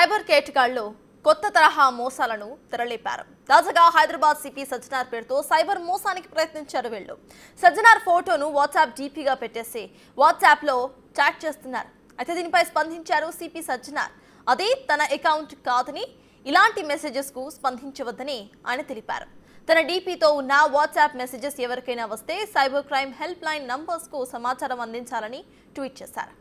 Cyber కేటగాళ్లు కొత్త తరహా మోసాలను తెరలేపారు. తాజాగా హైదరాబాద్ సిపి సజ్జనార్ పేరుతో సైబర్ మోసానికి ప్రయత్నించారు వీళ్ళు. సజ్జనార్ ఫోటోను వాట్సాప్ డీపీగా పెట్టేసి వాట్సాప్ లో చాట్ చేస్తున్నారు. అయితే దీనిపై స్పందించారు సిపి సజ్జనార్. అది తన అకౌంట్ కాదని, ఇలాంటి మెసేజెస్ కు స్పందించవద్దని ఆయన తెలిపారు. తన డీపీతో ఉన్న వాట్సాప్ మెసేజెస్ ఎవరికైనా వస్తే cyber crime help line numbers కు సమాచారం అందించాలని ట్వీట్ చేశారు.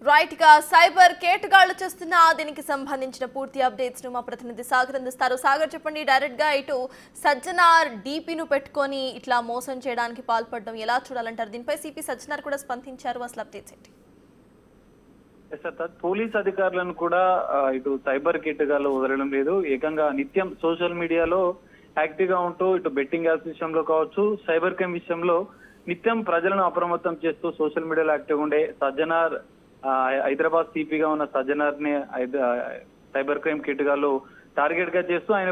రైట్ గా సైబర్ కేటగాళ్లు చేస్తున్న దీనికి సంబంధించిన పూర్తి అప్డేట్స్ ను మా ప్రతినిధి సాగర్ అందిస్తారు. సాగర్, చెప్పండి, డైరెక్ట్ గా ఇటు సజ్జనార్ డీపీను పెట్టుకొని ఇట్లా మోసం చేయడానికి పాల్పడడం ఎలా చూడాలంటారు? దీనిపై సిపి సజ్జనార్ కూడా స్పందించారు. అసలు అప్డేట్స్ ఏంటి? పోలీస్ అధికారులను కూడా ఇటు సైబర్ కేటగాళ్లు వదలడం లేదు. ఏకంగా నిత్యం సోషల్ మీడియాలో యాక్టివ్ గా ఉంటూ ఇటు బెట్టింగ్ యాప్స్ విషయంలో కావచ్చు, సైబర్ క్రైమ్ విషయంలో నిత్యం ప్రజలను అప్రమత్తం చేస్తూ సోషల్ మీడియాలో యాక్టివ్ ఉండే సజ్జనార్, హైదరాబాద్ సిపిగా ఉన్న సజ్జనార్ ని సైబర్ క్రైమ్ కేటగాళ్లు టార్గెట్ గా చేస్తూ ఆయన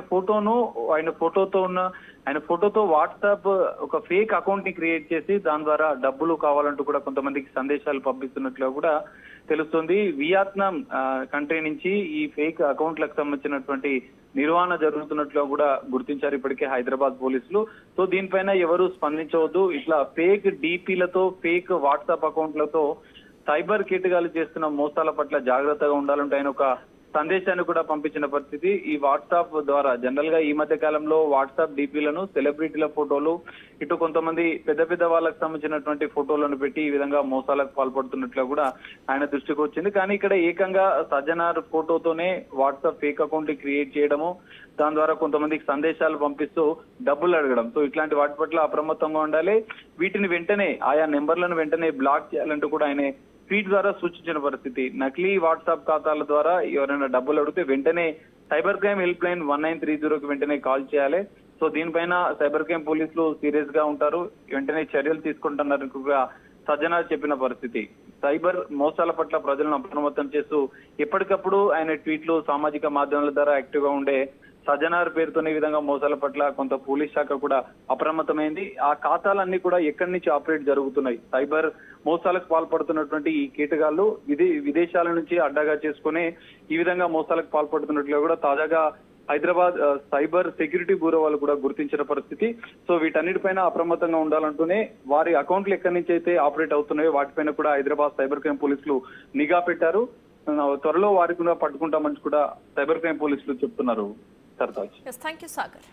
ఫోటోతో వాట్సాప్ ఒక ఫేక్ అకౌంట్ ని క్రియేట్ చేసి దాని ద్వారా డబ్బులు కావాలంటూ కూడా కొంతమందికి సందేశాలు పంపిస్తున్నట్లు కూడా తెలుస్తుంది. వియత్నాం కంట్రీ నుంచి ఈ ఫేక్ అకౌంట్లకు సంబంధించినటువంటి నిర్వహణ జరుగుతున్నట్లు కూడా గుర్తించారు ఇప్పటికే హైదరాబాద్ పోలీసులు. సో దీనిపైన ఎవరు స్పందించవద్దు, ఇట్లా ఫేక్ డీపీలతో, ఫేక్ వాట్సాప్ అకౌంట్లతో సైబర్ కేటగాళ్లు చేస్తున్న మోసాల పట్ల జాగ్రత్తగా ఉండాలంటే ఆయన ఒక సందేశాన్ని కూడా పంపించిన పరిస్థితి. ఈ వాట్సాప్ ద్వారా జనరల్ గా ఈ మధ్య కాలంలో వాట్సాప్ డీపీలను, సెలబ్రిటీల ఫోటోలు, ఇటు కొంతమంది పెద్ద పెద్ద వాళ్ళకి సంబంధించినటువంటి ఫోటోలను పెట్టి ఈ విధంగా మోసాలకు పాల్పడుతున్నట్లు కూడా ఆయన దృష్టికి వచ్చింది. కానీ ఇక్కడ ఏకంగా సజ్జనార్ ఫోటోతోనే వాట్సాప్ ఫేక్ అకౌంట్ క్రియేట్ చేయడము, దాని ద్వారా కొంతమందికి సందేశాలు పంపిస్తూ డబ్బులు అడగడం. సో ఇట్లాంటి వాటి పట్ల అప్రమత్తంగా ఉండాలి. వీటిని వెంటనే ఆయా నెంబర్లను వెంటనే బ్లాక్ చేయాలంటూ కూడా ఆయన ట్వీట్ ద్వారా సూచించిన పరిస్థితి. నకిలీ వాట్సాప్ ఖాతాల ద్వారా ఎవరైనా డబ్బులు అడిగితే వెంటనే సైబర్ క్రైమ్ హెల్ప్ లైన్ 1930కి వెంటనే కాల్ చేయాలి. సో దీనిపైన సైబర్ క్రైమ్ పోలీసులు సీరియస్ గా ఉంటారు, వెంటనే చర్యలు తీసుకుంటున్నారు సజ్జనార్ చెప్పిన పరిస్థితి. సైబర్ మోసాల పట్ల ప్రజలను అప్రమత్తం చేస్తూ ఎప్పటికప్పుడు ఆయన ట్వీట్లు, సామాజిక మాధ్యమాల ద్వారా యాక్టివ్ గా ఉండే సజ్జనార్ పేరుతోనే ఈ విధంగా మోసాల పట్ల కొంత పోలీస్ శాఖ కూడా అప్రమత్తమైంది. ఆ ఖాతాలన్నీ కూడా ఎక్కడి నుంచి ఆపరేట్ జరుగుతున్నాయి, సైబర్ మోసాలకు పాల్పడుతున్నటువంటి ఈ కేటగాళ్లు విదేశాల నుంచి అడ్డాగా చేసుకుని ఈ విధంగా మోసాలకు పాల్పడుతున్నట్లు కూడా తాజాగా హైదరాబాద్ సైబర్ సెక్యూరిటీ బ్యూరో వాళ్ళు కూడా గుర్తించిన పరిస్థితి. సో వీటన్నిటిపైన అప్రమత్తంగా ఉండాలంటూనే వారి అకౌంట్లు ఎక్కడి నుంచి అయితే ఆపరేట్ అవుతున్నాయో వాటిపైన కూడా హైదరాబాద్ సైబర్ క్రైమ్ పోలీసులు నిఘా పెట్టారు. త్వరలో వారికి కూడా పట్టుకుంటామని కూడా సైబర్ క్రైమ్ పోలీసులు చెప్తున్నారు. Thank you Sagar.